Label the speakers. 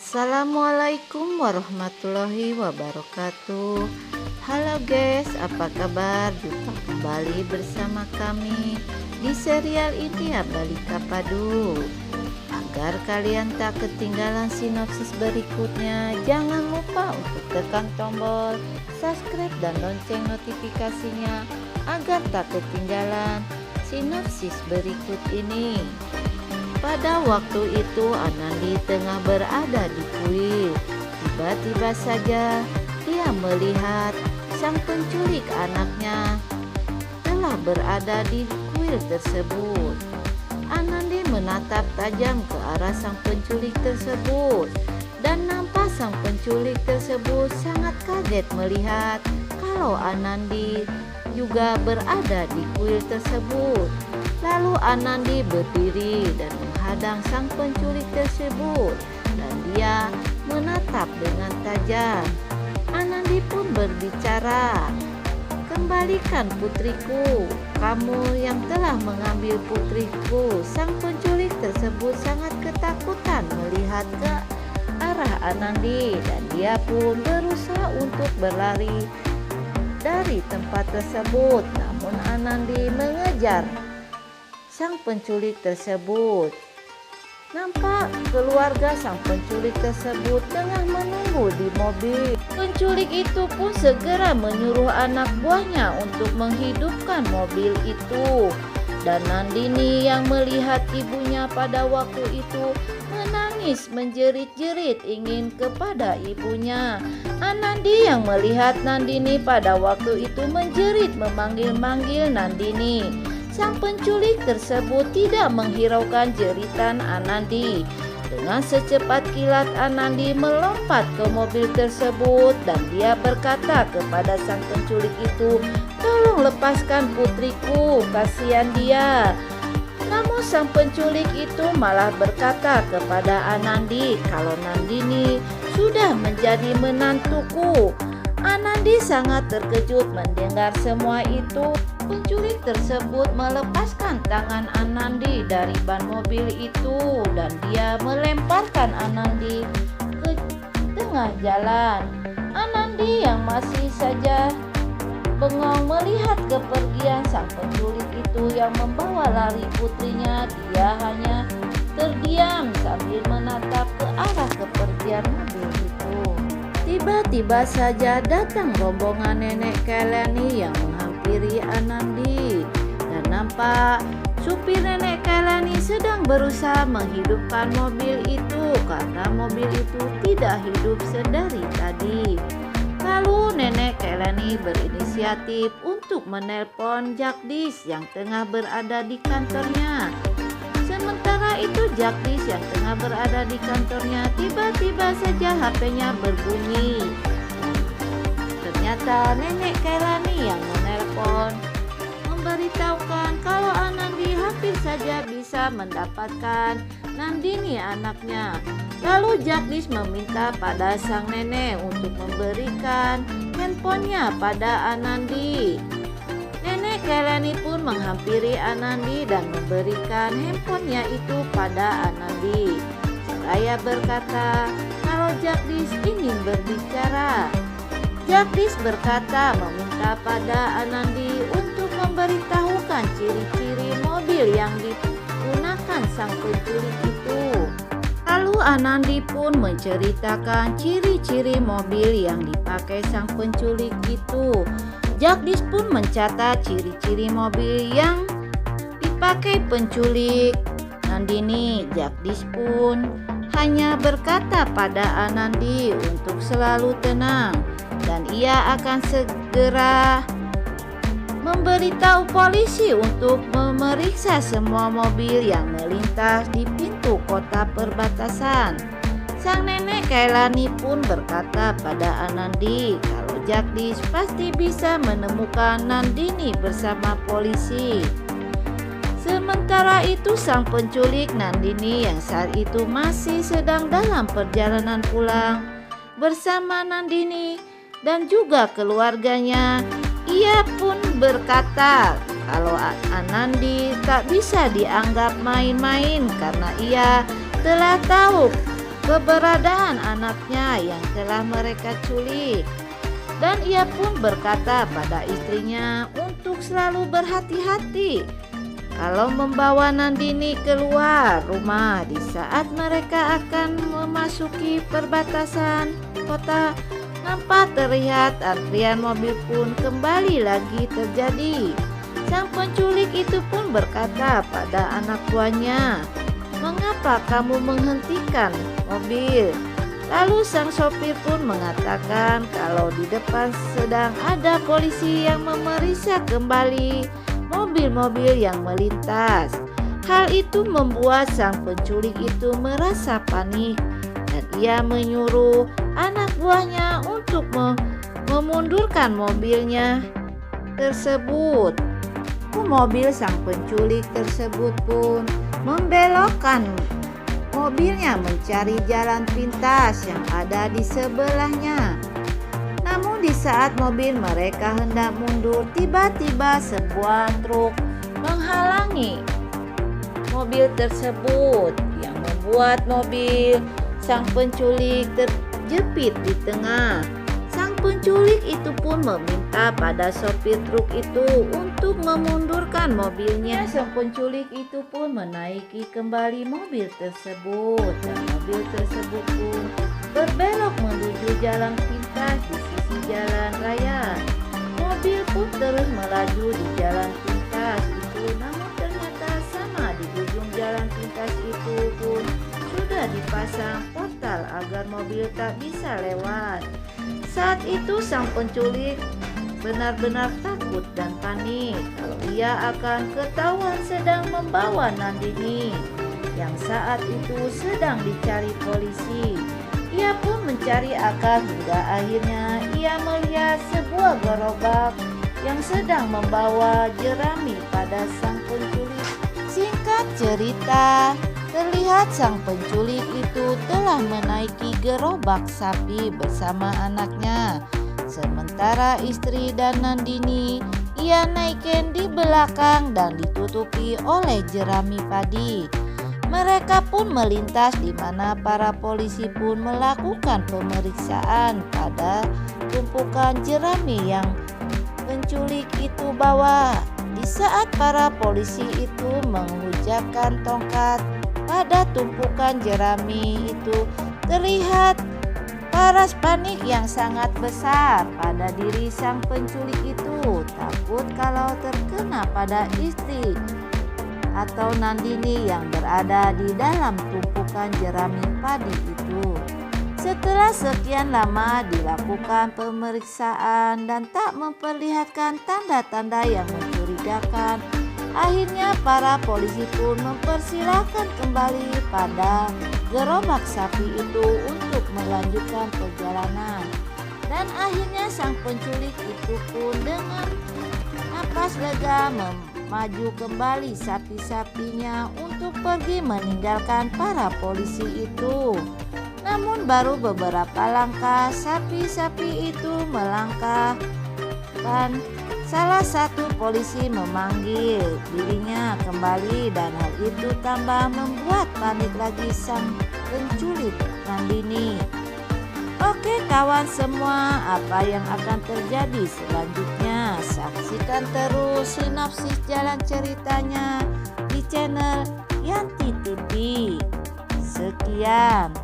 Speaker 1: Assalamualaikum warahmatullahi wabarakatuh. Halo guys, apa kabar? Jumpa kembali bersama kami di serial ini Balita Padu. Agar kalian tak ketinggalan sinopsis berikutnya, jangan lupa untuk tekan tombol subscribe dan lonceng notifikasinya agar tak ketinggalan sinopsis berikut ini. Pada waktu itu Anandi tengah berada di kuil. Tiba-tiba saja dia melihat sang penculik anaknya telah berada di kuil tersebut. Anandi menatap tajam ke arah sang penculik tersebut dan nampak sang penculik tersebut sangat kaget melihat kalau Anandi juga berada di kuil tersebut. Lalu Anandi berdiri dan menghadang sang penculik tersebut dan dia menatap dengan tajam. Anandi pun berbicara, "Kembalikan putriku, kamu yang telah mengambil putriku." Sang penculik tersebut sangat ketakutan melihat ke arah Anandi dan dia pun berusaha untuk berlari dari tempat tersebut. Namun Anandi mengejar sang penculik tersebut. Nampak keluarga sang penculik tersebut tengah menunggu di mobil. Penculik itu pun segera menyuruh anak buahnya untuk menghidupkan mobil itu. Dan Nandini yang melihat ibunya pada waktu itu menangis menjerit-jerit ingin kepada ibunya. Anandi yang melihat Nandini pada waktu itu menjerit memanggil-manggil Nandini. Sang penculik tersebut tidak menghiraukan jeritan Anandi. Dengan secepat kilat Anandi melompat ke mobil tersebut dan dia berkata kepada sang penculik itu, "Tolong lepaskan putriku, kasihan dia." Namun sang penculik itu malah berkata kepada Anandi kalau Nandini sudah menjadi menantuku. Anandi sangat terkejut mendengar semua itu. Penculik tersebut melepaskan tangan Anandi dari ban mobil itu dan dia melemparkan Anandi ke tengah jalan. Anandi yang masih saja bengong melihat kepergian sang penculik itu yang membawa lari putrinya. Dia hanya terdiam sambil menatap ke arah kepergian mobil itu. Tiba-tiba saja datang rombongan nenek Kailani yang menghampiri Anandi dan nampak supir nenek Kailani sedang berusaha menghidupkan mobil itu karena mobil itu tidak hidup sedari tadi. Lalu nenek Kailani berinisiatif untuk menelpon Jagdish yang tengah berada di kantornya. Sementara itu Jagdish yang tengah berada di kantornya tiba-tiba saja HP-nya berbunyi. Ternyata nenek Kailani yang menelpon memberitahukan kalau Anandi hampir saja bisa mendapatkan Nandini anaknya. Lalu Jagdish meminta pada sang nenek untuk memberikan handphonenya pada Anandi. Nenek Kailani pun menghampiri Anandi dan memberikan handphonenya itu pada Anandi. Seraya berkata kalau Jagdish ingin berbicara. Jagdish berkata meminta pada Anandi untuk memberitahukan ciri-ciri mobil yang digunakan sang penculik itu. Lalu Anandi pun menceritakan ciri-ciri mobil yang dipakai sang penculik itu. Jagdish pun mencatat ciri-ciri mobil yang dipakai penculik Nandini. Jagdish pun hanya berkata pada Anandi untuk selalu tenang dan ia akan segera memberitahu polisi untuk memeriksa semua mobil yang melintas di pintu kota perbatasan. Sang nenek Kailani pun berkata pada Anandi kalau Jagdish pasti bisa menemukan Nandini bersama polisi. Sementara itu sang penculik Nandini yang saat itu masih sedang dalam perjalanan pulang bersama Nandini dan juga keluarganya. Ia pun berkata kalau Anandi tak bisa dianggap main-main karena ia telah tahu keberadaan anaknya yang telah mereka culik. Dan ia pun berkata pada istrinya untuk selalu berhati-hati kalau membawa Nandini keluar rumah di saat mereka akan memasuki perbatasan kota. Nampak terlihat antrian mobil pun kembali lagi terjadi. Sang penculik itu pun berkata pada anak buahnya, "Mengapa kamu menghentikan mobil?" Lalu sang sopir pun mengatakan kalau di depan sedang ada polisi yang memeriksa kembali mobil-mobil yang melintas. Hal itu membuat sang penculik itu merasa panik dan ia menyuruh anak buahnya untuk memundurkan mobilnya tersebut. Mobil sang penculik tersebut pun membelokkan mobilnya mencari jalan pintas yang ada di sebelahnya. Namun di saat mobil mereka hendak mundur, tiba-tiba sebuah truk menghalangi mobil tersebut yang membuat mobil sang penculik terjepit di tengah. Sang penculik itu pun meminta pada sopir truk itu untuk memundurkan mobilnya. Sang penculik itu pun menaiki kembali mobil tersebut dan mobil tersebut pun berbelok menuju jalan pintas di sisi jalan raya. Mobil pun terus melaju di jalan pintas itu, namun ternyata sama di ujung jalan pintas itu pun sudah dipasang portal agar mobil tak bisa lewat. Saat itu sang penculik benar-benar takut dan panik kalau ia akan ketahuan sedang membawa Nandini yang saat itu sedang dicari polisi. Ia pun mencari akal hingga akhirnya ia melihat sebuah gerobak yang sedang membawa jerami pada sang penculik. Singkat cerita, terlihat sang penculik itu telah menaiki gerobak sapi bersama anaknya. Sementara istri dan Nandini ia naikkan di belakang dan ditutupi oleh jerami padi. Mereka pun melintas di mana para polisi pun melakukan pemeriksaan pada tumpukan jerami yang penculik itu bawa. Di saat para polisi itu mengujakkan tongkat pada tumpukan jerami itu, terlihat paras panik yang sangat besar pada diri sang penculik itu. Takut kalau terkena pada istri atau Nandini yang berada di dalam tumpukan jerami padi itu. Setelah sekian lama dilakukan pemeriksaan dan tak memperlihatkan tanda-tanda yang mencurigakan, akhirnya para polisi pun mempersilahkan kembali pada gerobak sapi itu untuk melanjutkan perjalanan. Dan akhirnya sang penculik itu pun dengan napas lega maju kembali sapi-sapinya untuk pergi meninggalkan para polisi itu. Namun baru beberapa langkah sapi-sapi itu melangkah dan salah satu polisi memanggil dirinya kembali dan hal itu tambah membuat panik lagi sang penculik Nandini. Oke kawan semua, apa yang akan terjadi selanjutnya? Saksikan terus sinopsis jalan ceritanya di channel Yanti TV. Sekian.